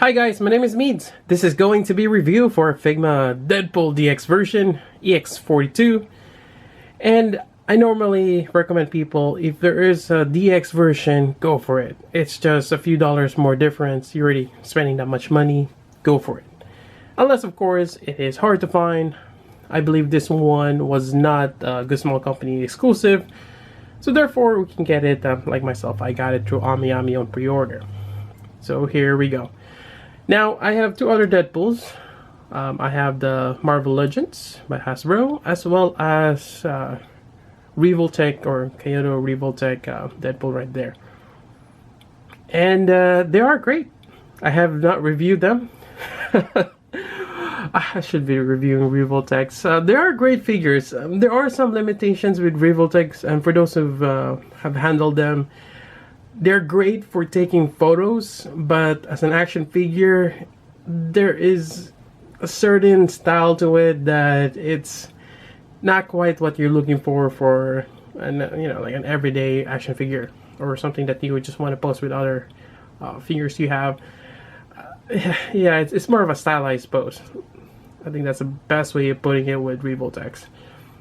Hi guys, my name is Meads. This is going to be a review for Figma Deadpool DX version, EX-042. And I normally recommend people, if there is a DX version, go for it. It's just a few dollars more difference. You're already spending that much money, go for it. Unless, of course, it is hard to find. I believe this one was not a Good Small Company exclusive. So therefore, we can get it, like myself, I got it through Amiami on pre-order. So here we go. Now, I have two other Deadpools. I have the Marvel Legends by Hasbro, as well as Revoltech or Kyoto Revoltech Deadpool right there. And they are great. I have not reviewed them. I should be reviewing Revoltechs. They are great figures. There are some limitations with Revoltechs, and for those who have handled them, they're great for taking photos, but as an action figure, there is a certain style to it that it's not quite what you're looking for an, like an everyday action figure or something that you would just want to post with other figures you have. Yeah, it's more of a stylized pose. I think that's the best way of putting it with Revoltechs.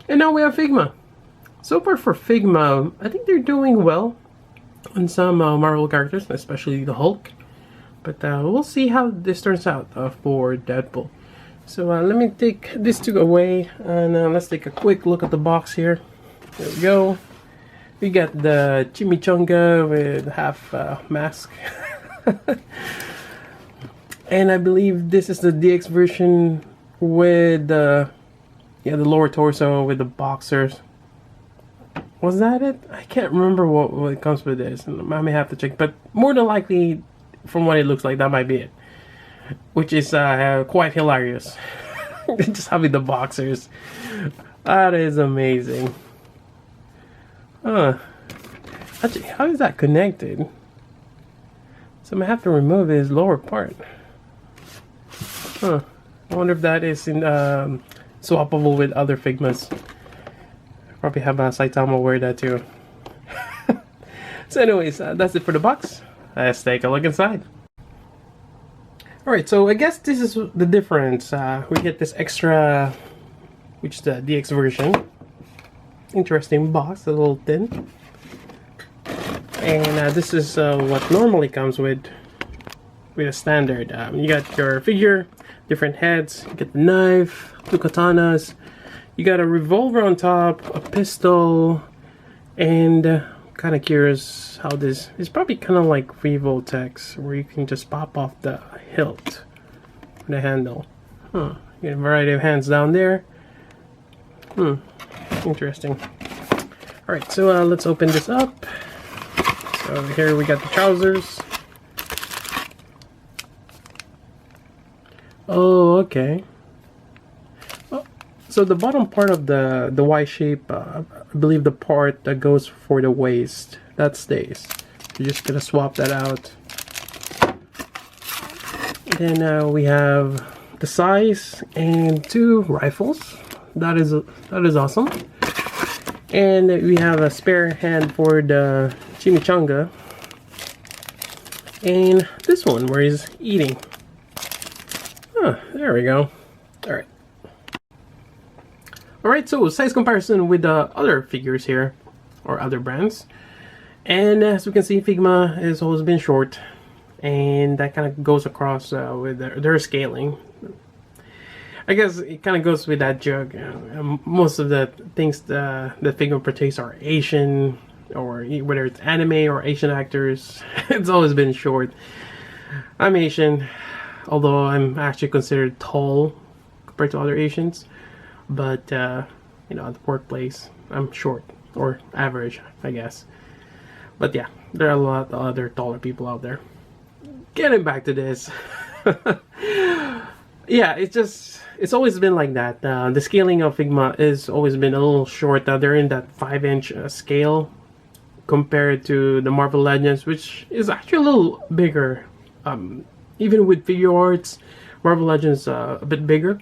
And now we have Figma. So far for Figma, I think they're doing well on some Marvel characters, especially the Hulk. But we'll see how this turns out for Deadpool. So let me take these two away, and let's take a quick look at the box here. There we go. We got the chimichanga with half mask. And I believe this is the DX version with the lower torso with the boxers. Was that it? I can't remember what comes with this. I may have to check, but more than likely, from what it looks like, that might be it. Which is quite hilarious. Just having the boxers. That is amazing. Actually, how is that connected? So I'm gonna have to remove his lower part. I wonder if that is swappable with other Figmas. Probably have Saitama wear that too. So anyways, that's it for the box. Let's take a look inside. Alright, so I guess this is the difference. We get this extra, which is the DX version. Interesting box, a little thin. And this is what normally comes with a standard. You got your figure, different heads, you get the knife, two katanas, you got a revolver on top, a pistol, and kind of curious how this is probably kind of like Revoltechs, where you can just pop off the hilt, the handle. You get a variety of hands down there. Interesting. Alright, so let's open this up. So here we got the trousers. Oh, okay. So the bottom part of the Y shape, I believe the part that goes for the waist, that stays. You're just gonna swap that out. And then we have the size and two rifles. That is awesome. And we have a spare hand for the chimichanga. And this one where he's eating. There we go. Alright. Alright, so size comparison with the other figures here, or other brands. And as we can see, Figma has always been short, and that kind of goes across with their scaling. I guess it kind of goes with that joke. Most of the things that Figma portrays are Asian, or whether it's anime or Asian actors, it's always been short. I'm Asian, although I'm actually considered tall compared to other Asians. But, at the workplace, I'm short, or average, I guess. But yeah, there are a lot of other taller people out there. Getting back to this. Yeah, it's always been like that. The scaling of Figma has always been a little short. They're in that 5-inch scale compared to the Marvel Legends, which is actually a little bigger. Even with figure arts, Marvel Legends a bit bigger.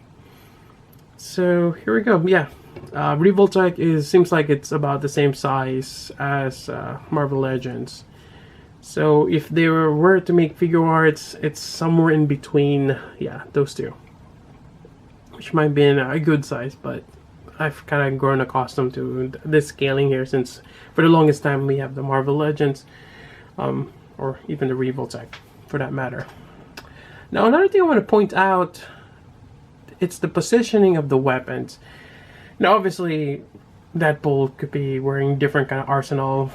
So here we go. Yeah, Revoltech seems like it's about the same size as Marvel Legends. So if they were to make figure arts, it's somewhere in between, yeah, those two, which might be in a good size, but I've kind of grown accustomed to this scaling here, since for the longest time we have the Marvel Legends, or even the Revoltech for that matter. Now another thing I want to point out, it's the positioning of the weapons. Now obviously Deadpool could be wearing different kind of arsenal.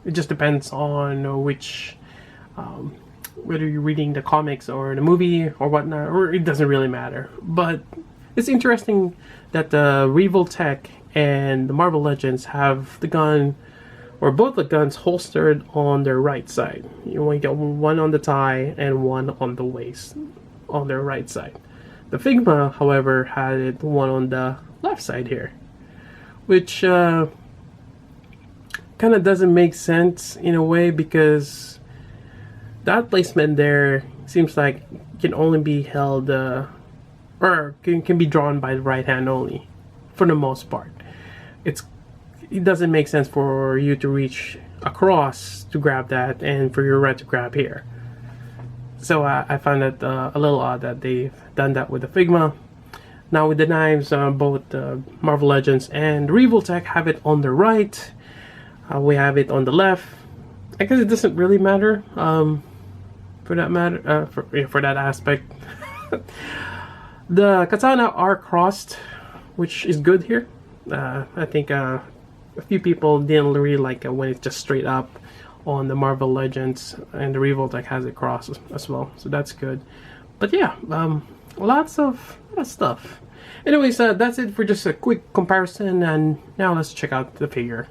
It just depends on which, whether you're reading the comics or the movie or whatnot, or it doesn't really matter. But it's interesting that the Revoltech and the Marvel Legends have the gun, or both the guns, holstered on their right side. You want to get one on the thigh and one on the waist on their right side. The Figma, however, had it one on the left side here, which kind of doesn't make sense in a way, because that placement there seems like can only be held or can be drawn by the right hand only for the most part. It doesn't make sense for you to reach across to grab that and for your right to grab here. So I find that a little odd that they've done that with the Figma. Now with the knives, both Marvel Legends and Revoltech have it on the right. We have it on the left. I guess it doesn't really matter for that matter, for that aspect. The katana are crossed, which is good here. I think a few people didn't really like it when it's just straight up on the Marvel Legends, and the Revoltech has it crossed as well, so that's good. But yeah, lots of stuff. Anyways, that's it for just a quick comparison, and now let's check out the figure.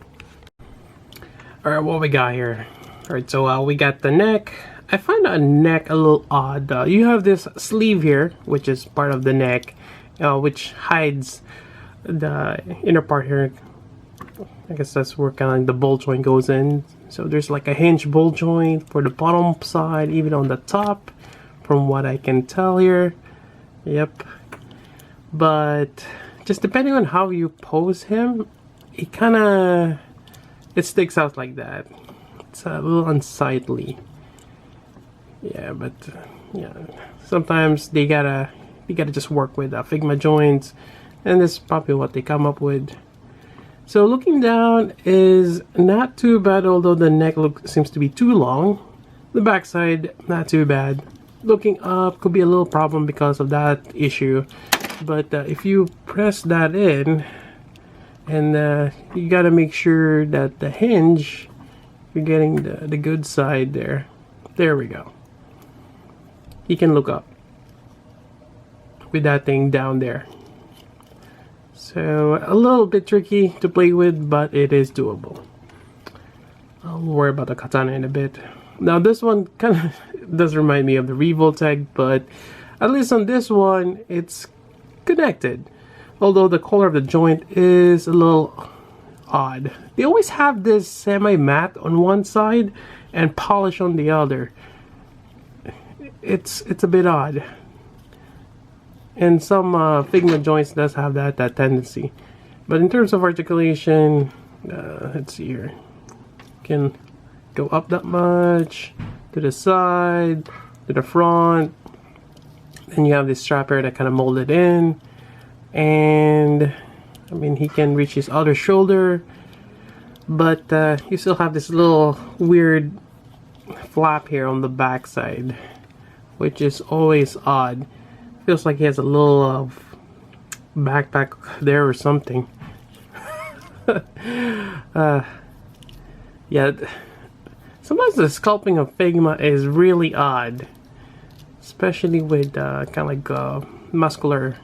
Alright, what we got here? Alright, so we got the neck. I find the neck a little odd. You have this sleeve here, which is part of the neck, which hides the inner part here. I guess that's where kind of like the ball joint goes in. So there's like a hinge ball joint for the bottom side, even on the top, from what I can tell here. Yep. But just depending on how you pose him, it sticks out like that. It's a little unsightly. Yeah, but yeah, sometimes you gotta just work with Figma joints, and this is probably what they come up with. So looking down is not too bad, although the neck seems to be too long. The backside, not too bad. Looking up could be a little problem because of that issue, but if you press that in, and you gotta make sure that the hinge, you're getting the good side there. There we go. You can look up with that thing down there. So a little bit tricky to play with, but it is doable. I'll worry about the katana in a bit. Now this one kind of does remind me of the Revoltech, but at least on this one it's connected. Although the color of the joint is a little odd. They always have this semi-matte on one side and polish on the other. It's a bit odd. And some Figma joints does have that tendency. But in terms of articulation, let's see here. Can go up that much, to the side, to the front. And you have this strap here that kind of molded in. And I mean, he can reach his other shoulder, but you still have this little weird flap here on the back side, which is always odd. Feels like he has a little backpack there or something. Yeah, sometimes the sculpting of Figma is really odd, especially with kind of like muscular.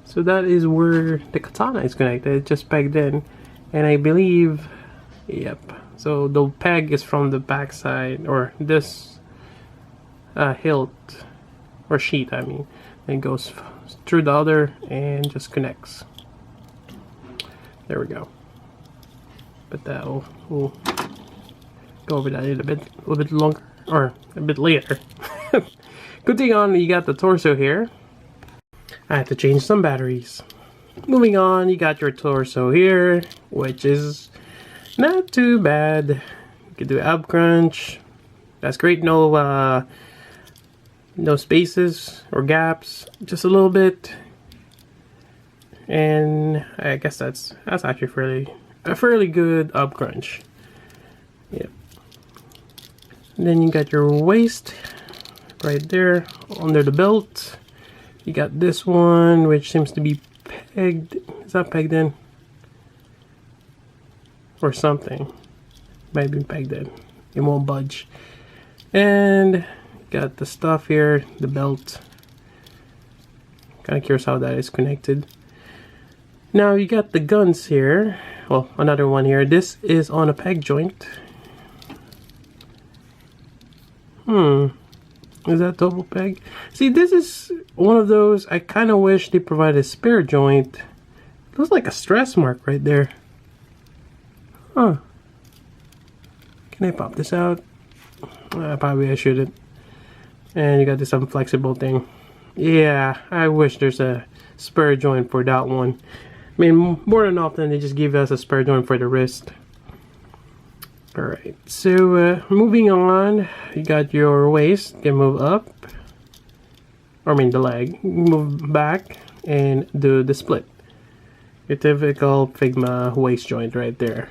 So that is where the katana is connected. It's just pegged in, and I believe, yep. So the peg is from the back side, or this hilt or sheath, I mean, and goes through the other and just connects. There we go. But that we'll go over that in a little bit longer, or a bit later. Good thing on, you got the torso here. I had to change some batteries. Moving on, you got your torso here, which is Not too bad. You can do ab crunch. That's great. No no spaces or gaps. Just a little bit. And I guess that's actually a fairly good ab crunch. Yep. And then you got your waist right there under the belt. You got this one, which seems to be pegged. Is that pegged in? Or something. Might be pegged in. It won't budge. And got the stuff here, the belt. Kind of curious how that is connected. Now you got the guns here. Well, another one here. This is on a peg joint. Is that double peg? See, this is one of those I kind of wish they provided a spare joint. It looks like a stress mark right there. Huh. Can I pop this out? Probably I shouldn't. And you got this unflexible thing. Yeah, I wish there's a spare joint for that one. I mean, more than often they just give us a spare joint for the wrist. Alright, so moving on, you got your waist. You can move up. Or I mean the leg. Move back and do the split. Your typical Figma waist joint right there.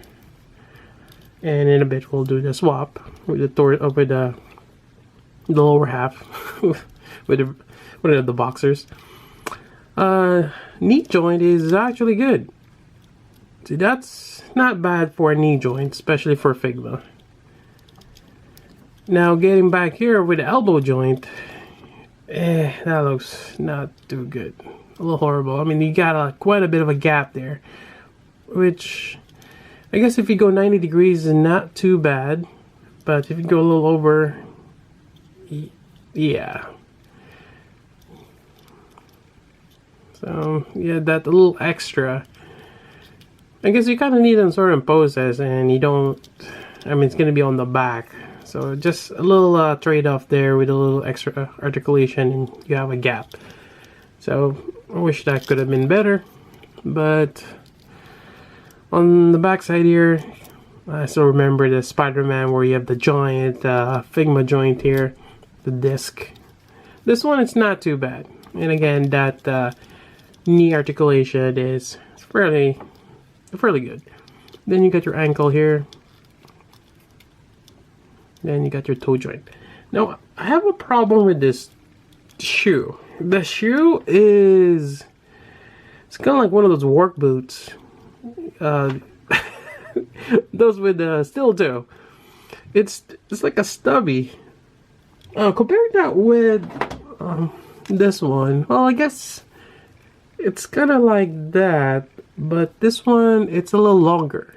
And in a bit we'll do the swap with the lower half with the boxers. Knee joint is actually good. See, that's not bad for a knee joint, especially for Figma. Now getting back here with the elbow joint, that looks not too good. A little horrible. I mean, you got quite a bit of a gap there, which I guess if you go 90 degrees is not too bad, but if you go a little over, yeah. So yeah, that little extra. I guess you kind of need in certain poses, and you don't. I mean, it's gonna be on the back, so just a little trade-off there with a little extra articulation, and you have a gap. So I wish that could have been better, but on the back side here, I still remember the Spider-Man where you have the giant Figma joint here, the disc. This one, it's not too bad, and again, that knee articulation is fairly good. Then you got your ankle here. Then you got your toe joint. Now, I have a problem with this shoe. The shoe is, it's kind of like one of those work boots. Those with steel toe. It's like a stubby. Comparing that with this one, well, I guess it's kind of like that, but this one, it's a little longer.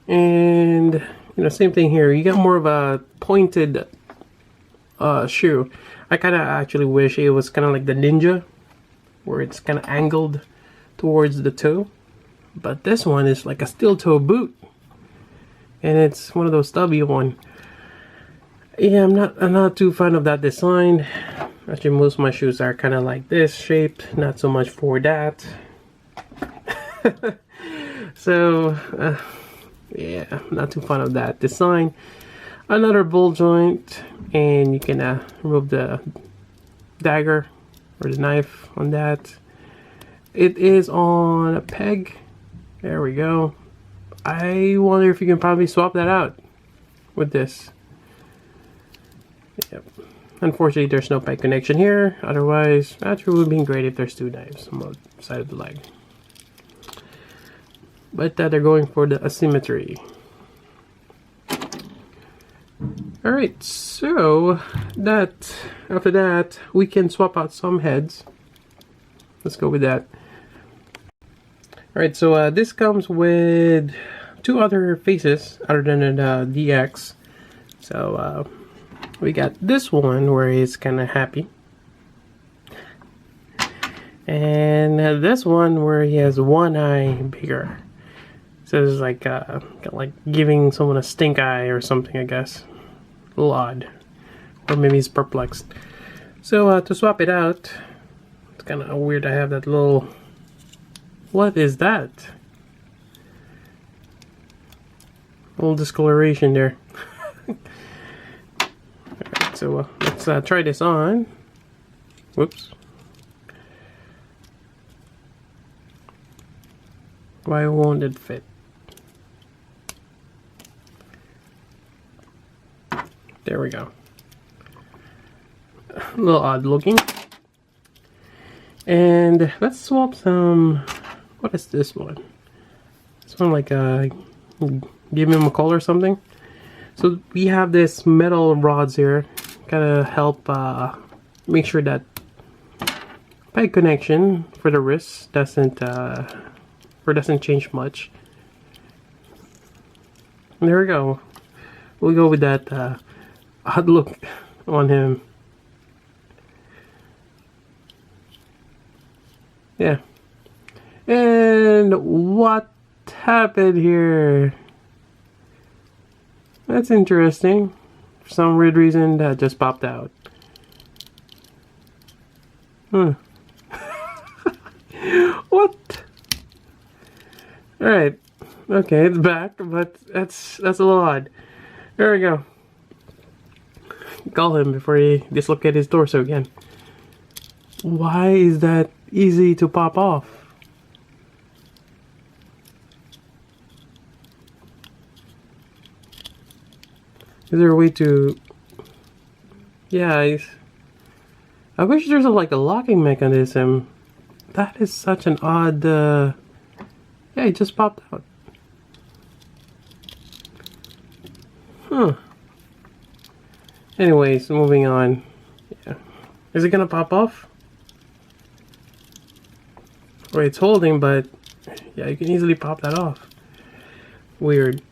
And, you know, same thing here. You got more of a pointed shoe. I kind of actually wish it was kind of like the Ninja, where it's kind of angled towards the toe. But this one is like a steel toe boot. And it's one of those stubby one. Yeah, I'm not too fan of that design. Actually, most of my shoes are kind of like this shape, not so much for that. So, yeah, not too fan of that design. Another ball joint, and you can remove the dagger or the knife on that. It is on a peg. There we go. I wonder if you can probably swap that out with this. Yep. Unfortunately, there's no peg connection here. Otherwise, actually, it would be great if there's two knives on the side of the leg. But they're going for the asymmetry. Alright, so after that, we can swap out some heads. Let's go with that. Alright, so this comes with two other faces other than the DX. So we got this one where he's kind of happy. And this one where he has one eye bigger. So it's like giving someone a stink eye or something, I guess. A little odd. Or maybe he's perplexed. So to swap it out, it's kind of weird. I have that little What is that? A little discoloration there. Alright, so let's try this on. Whoops. Why won't it fit? There we go. A little odd looking. And let's swap some. What is this one? This one like give him a call or something. So we have this metal rods here, kind of help make sure that peg connection for the wrist doesn't change much. And there we go. We'll go with that odd look on him. Yeah. And what happened here? That's interesting. For some weird reason, that just popped out. What? Alright. Okay, it's back, but that's a little odd. There we go. Call him before he dislocates his torso again. Why is that easy to pop off? Is there a way to... Yeah, I wish there's like a locking mechanism. That is such an odd... Yeah, it just popped out. Huh. Anyways, moving on. Yeah. Is it gonna pop off? Or it's holding, but... Yeah, you can easily pop that off. Weird.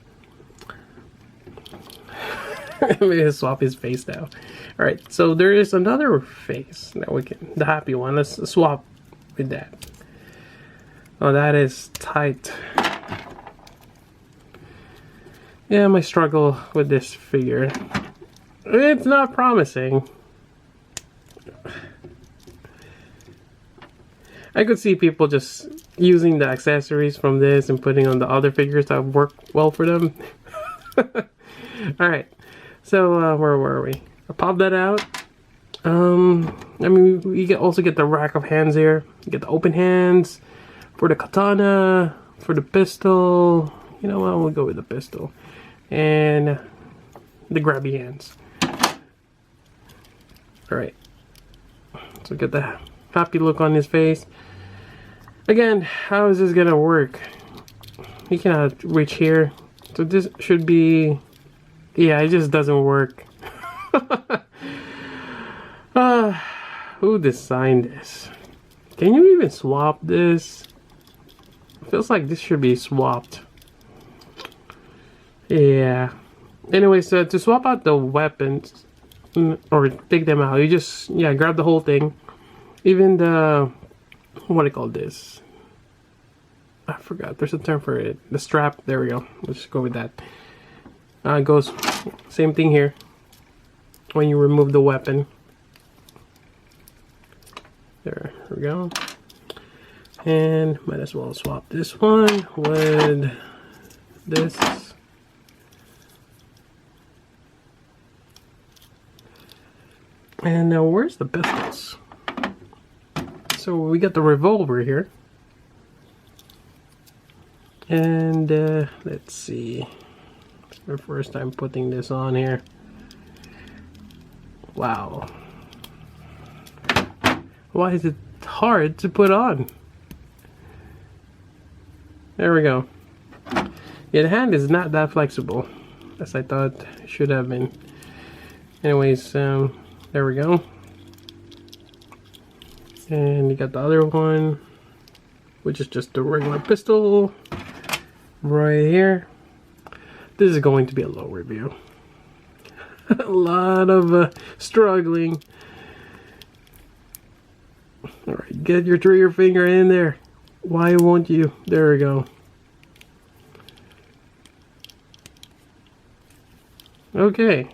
Maybe I'll swap his face now. Alright, so there is another face that we can, the happy one. Let's swap with that. Oh, that is tight. Yeah, my struggle with this figure. It's not promising. I could see people just using the accessories from this and putting on the other figures that work well for them. Alright. So, where were we? I popped that out. I mean, you also get the rack of hands here. You get the open hands for the katana, for the pistol. You know what? We'll go with the pistol. And the grabby hands. Alright. So, get the happy look on his face. Again, how is this gonna work? He cannot reach here. So, this should be... Yeah, it just doesn't work. Who designed this? Can you even swap this? Feels like this should be swapped. Yeah. Anyways, to swap out the weapons or take them out, you just grab the whole thing. Even the what do you call this? I forgot. There's a term for it. The strap. There we go. Let's go with that. It goes same thing here when you remove the weapon. There we go. And might as well swap this one with this. And now where's the pistols? So we got the revolver here. And let's see. Our first time putting this on here. Wow. Why is it hard to put on? There we go. Yeah, the hand is not that flexible as I thought it should have been. Anyways, there we go. And you got the other one, which is just a regular pistol right here. This is going to be a low review. A lot of struggling. Alright, get your trigger finger in there. Why won't you? There we go. Okay.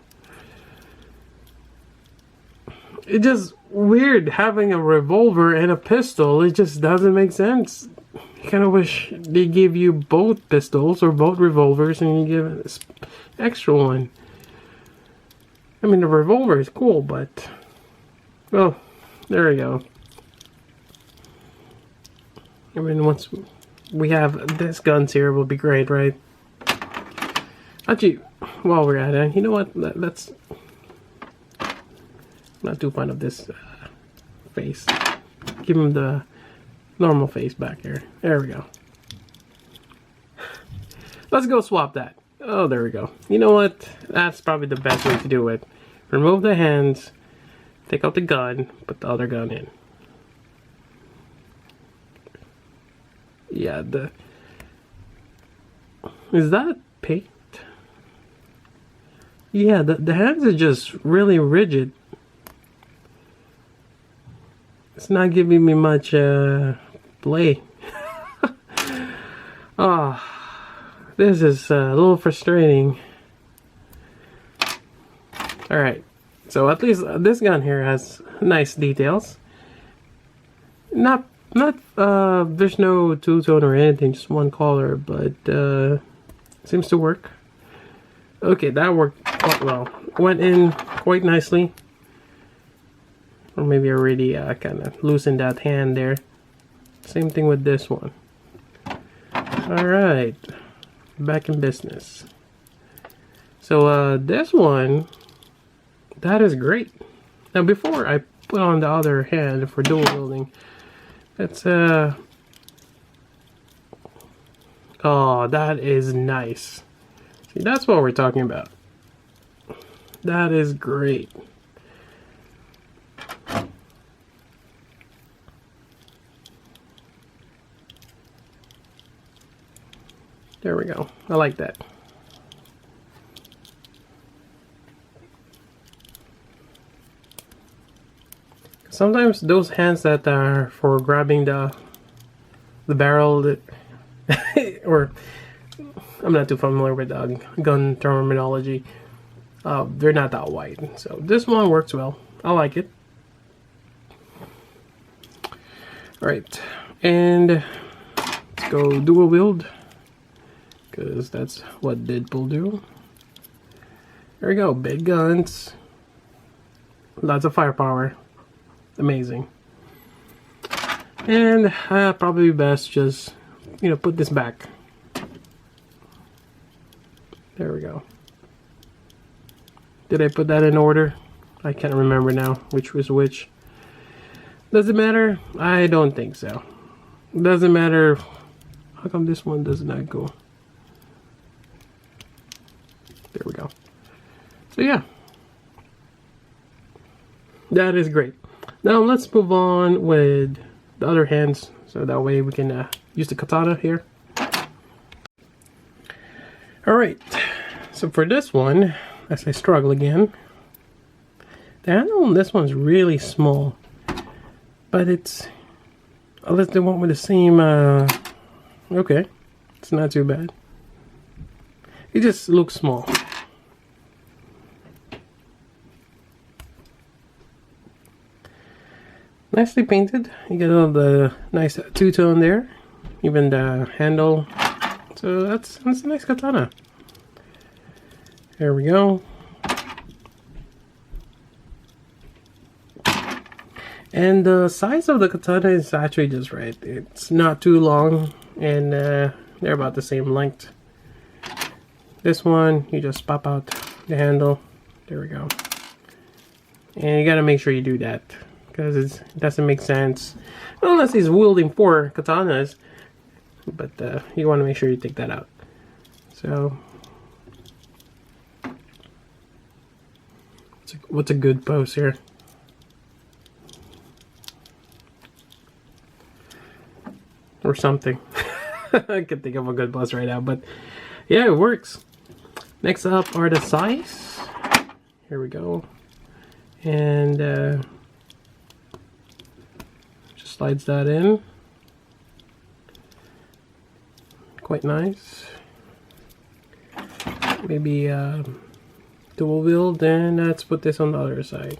It's just weird having a revolver and a pistol. It just doesn't make sense. I kind of wish they give you both pistols or both revolvers and you give an extra one. I mean, the revolver is cool, but... well, there we go. I mean, once we have this guns here, will be great, right? Actually, while we're at it, you know what? Let's not too fond of this face. Give him the normal face back here. There we go. Let's go swap that. Oh, there we go. You know what? That's probably the best way to do it. Remove the hands, take out the gun, put the other gun in. Yeah, is that paint? Yeah, the hands are just really rigid. It's not giving me much play. Oh, this is a little frustrating. Alright, so at least this gun here has nice details. There's no two-tone or anything, just one color, but seems to work. Okay, that worked quite well. Went in quite nicely. Or maybe I already kind of loosened that hand there. Same thing with this one. Alright, back in business. So this one, that is great. Now before I put on the other hand for dual wielding, it's oh, that is nice. See, that's what we're talking about. That is great. There we go. I like that. Sometimes those hands that are for grabbing the barrel, or I'm not too familiar with gun terminology. They're not that wide. So this one works well. I like it. Alright, and let's go dual wield, because that's what Deadpool do. There we go, big guns, lots of firepower, amazing. And probably best just, you know, put this back. There we go. Did I put that in order? I can't remember now which was which. Does it matter? I don't think so. Doesn't matter. How come this one does not go? There we go. So yeah, that is great. Now let's move on with the other hands, so that way we can use the katana here. Alright, so for this one, as I struggle again, the handle on this one's really small, but it's, unless they want with the same, okay, it's not too bad. It just looks small. Nicely painted. You get all the nice two-tone there, even the handle. So that's a nice katana. There we go. And the size of the katana is actually just right. It's not too long, and they're about the same length. This one, you just pop out the handle. There we go. And you gotta make sure you do that, because it doesn't make sense unless he's wielding 4 katanas. But you want to make sure you take that out. So, what's a good pose here? Or something. I can't think of a good pose right now, but yeah, it works. Next up are the size. Here we go. And just slides that in. Quite nice. Maybe dual wield, and let's put this on the other side.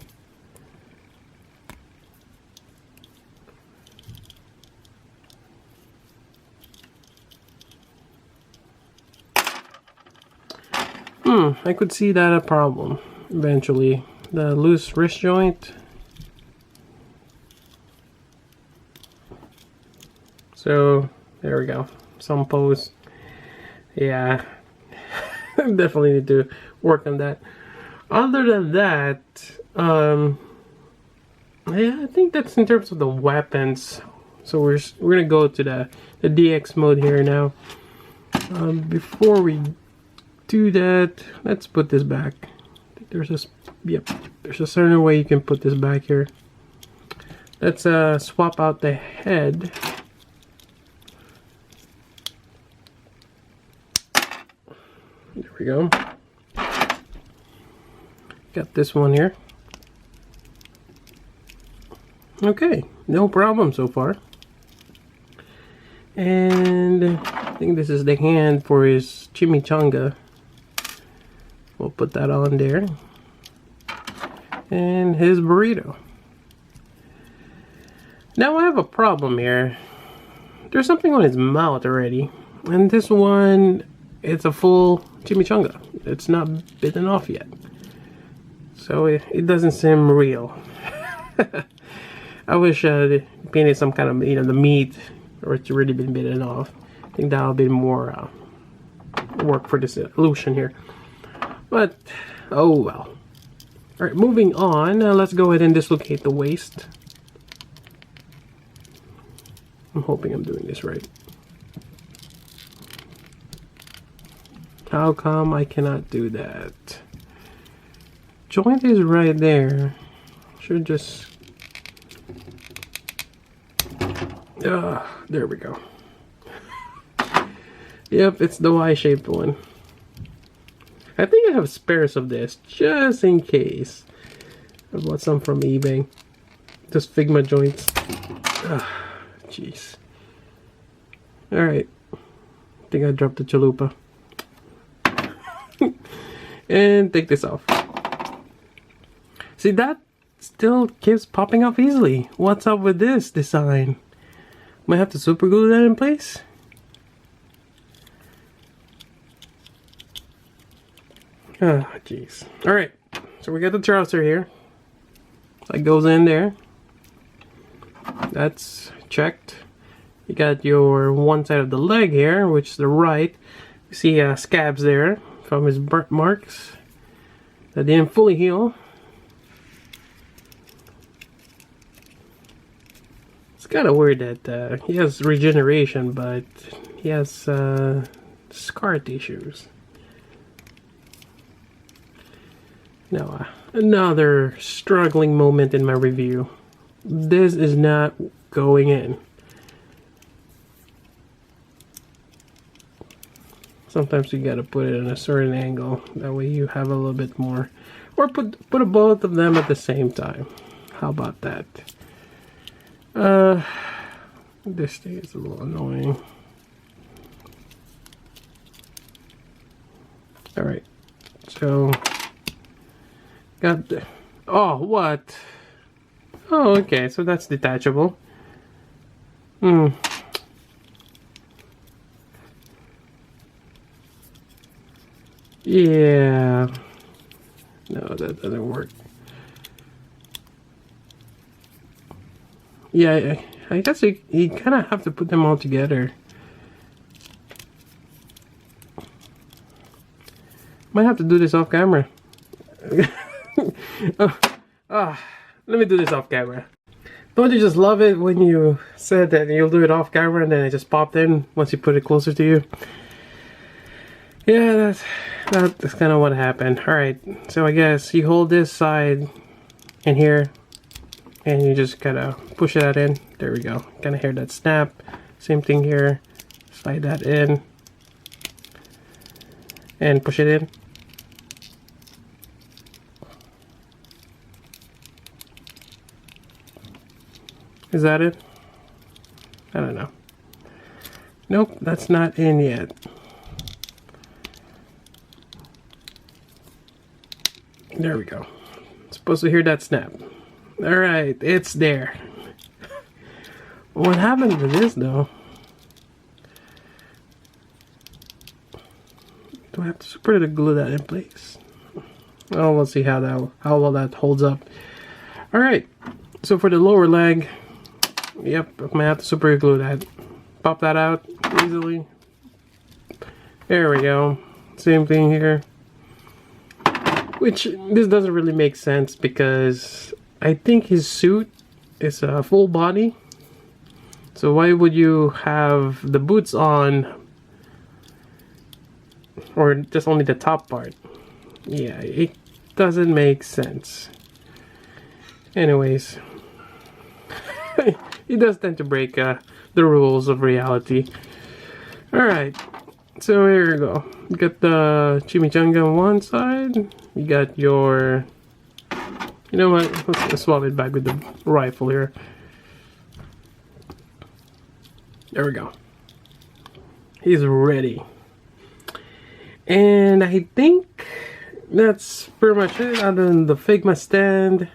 I could see that a problem eventually. The loose wrist joint. So there we go. Some pose. Yeah, definitely need to work on that. Other than that, yeah, I think that's in terms of the weapons. So we're gonna go to the DX mode here now. Before we do that, let's put this back. There's a there's a certain way you can put this back here. Let's swap out the head. There we go. Got this one here. Okay, no problem so far. And I think this is the hand for his chimichanga. We'll put that on there. And his burrito. Now I have a problem here. There's something on his mouth already. And this one, it's a full chimichanga. It's not bitten off yet. So it doesn't seem real. I wish they painted some kind of, the meat, or it's already been bitten off. I think that'll be more work for this illusion here. But, oh well. Alright, moving on. Let's go ahead and dislocate the waist. I'm hoping I'm doing this right. How come I cannot do that? Joint is right there. Should just... there we go. Yep, it's the Y-shaped one. I think I have spares of this, just in case. I bought some from eBay. Just Figma joints. Jeez. Alright. I think I dropped the chalupa. And take this off. See, that still keeps popping off easily. What's up with this design? Might have to super glue that in place. Ah, jeez. Alright, so we got the trouser here. That goes in there. That's checked. You got your one side of the leg here, which is the right. You see scabs there from his burnt marks that didn't fully heal. It's kind of weird that he has regeneration, but he has scar tissues. Now, another struggling moment in my review. This is not going in. Sometimes you gotta put it in a certain angle. That way you have a little bit more. Or put both of them at the same time. How about that? This thing is a little annoying. Alright. So... got the... oh, what? Oh, okay. So that's detachable. Yeah. No, that doesn't work. Yeah, I guess you kind of have to put them all together. Might have to do this off camera. Let me do this off camera. Don't you just love it when you said that you'll do it off camera and then it just popped in once you put it closer to you? Yeah, that's kind of what happened. Alright, so I guess you hold this side in here and you just kind of push that in. There we go. Kind of hear that snap. Same thing here. Slide that in and push it in. Is that it? I don't know. Nope, that's not in yet. There we go. Supposed to hear that snap. Alright, it's there. What happened to this though? Do I have to pretty to glue that in place. Oh, let's see how well that holds up. All right, so for the lower leg, yep, I'm gonna have to super glue that. Pop that out easily. There we go. Same thing here. Which this doesn't really make sense because I think his suit is a full body. So why would you have the boots on, or just only the top part? Yeah, it doesn't make sense. Anyways, he does tend to break the rules of reality. Alright, so here you go. You got the chimichanga on one side. You got your... You know what? Let's swap it back with the rifle here. There we go. He's ready. And I think that's pretty much it, other than the Figma stand.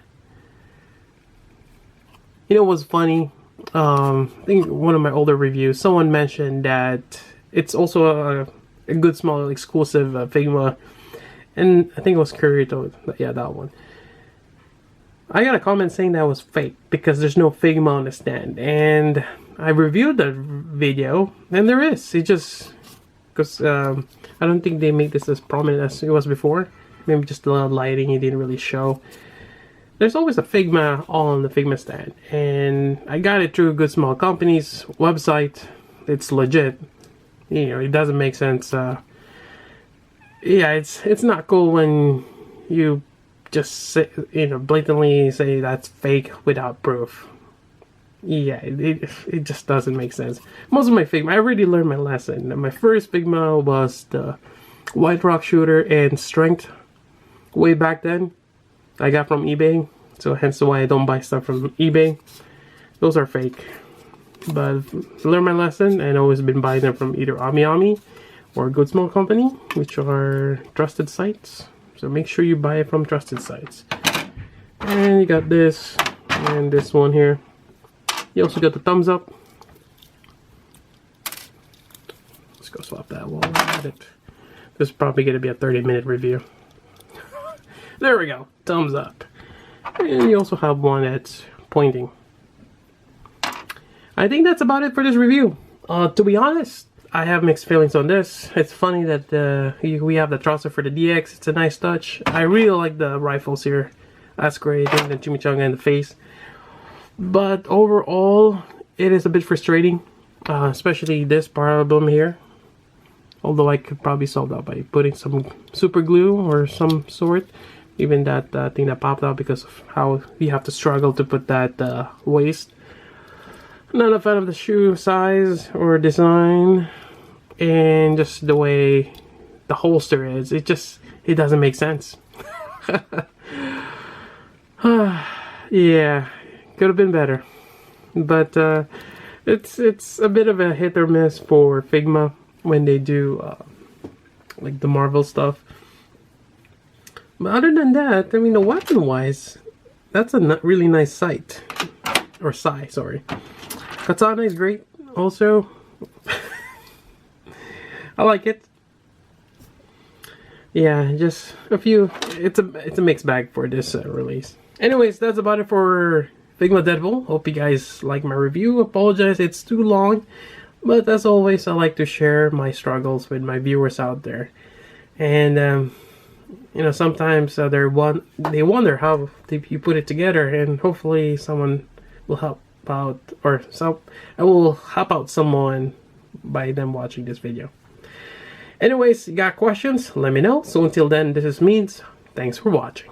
You know what's funny? I think one of my older reviews, someone mentioned that it's also a good small exclusive Figma, and I think it was Curito. Yeah, that one. I got a comment saying that was fake because there's no Figma on the stand, and I reviewed the video, and there is. It just because I don't think they make this as prominent as it was before. Maybe just the lighting, it didn't really show. There's always a Figma on the Figma stand, and I got it through a good small company's website. It's legit. You know, it doesn't make sense. Yeah, it's not cool when you just say, you know, blatantly say that's fake without proof. Yeah, it just doesn't make sense. Most of my Figma, I already learned my lesson. My first Figma was the White Rock Shooter and Strength way back then. I got from eBay, so hence why I don't buy stuff from eBay. Those are fake. But learn my lesson, and always been buying them from either Amiami or a good small company, which are trusted sites. So make sure you buy it from trusted sites. And you got this and this one here. You also got the thumbs up. Let's go swap that while we're at it. This is probably going to be a 30-minute review. There we go, thumbs up. And you also have one that's pointing. I think that's about it for this review. To be honest, I have mixed feelings on this. It's funny that we have the thruster for the DX. It's a nice touch. I really like the rifles here. That's great. And the chimichanga in the face. But overall, it is a bit frustrating. Especially this problem here. Although I could probably solve that by putting some super glue or some sort. Even that thing that popped out because of how you have to struggle to put that waist. Not a fan of the shoe size or design, and just the way the holster is. It doesn't make sense. Yeah, could have been better, but it's a bit of a hit or miss for Figma when they do like the Marvel stuff. But other than that, I mean, the weapon-wise, that's a really nice sight. Or size, sorry. Katana is great, also. I like it. Yeah, just a few. It's a mixed bag for this release. Anyways, that's about it for Figma Deadpool. Hope you guys like my review. Apologize, it's too long. But as always, I like to share my struggles with my viewers out there. And you know, sometimes they wonder how you put it together, and hopefully someone will help out, or I will help out someone by them watching this video. Anyways, you got questions? Let me know. So until then, this is Means. Thanks for watching.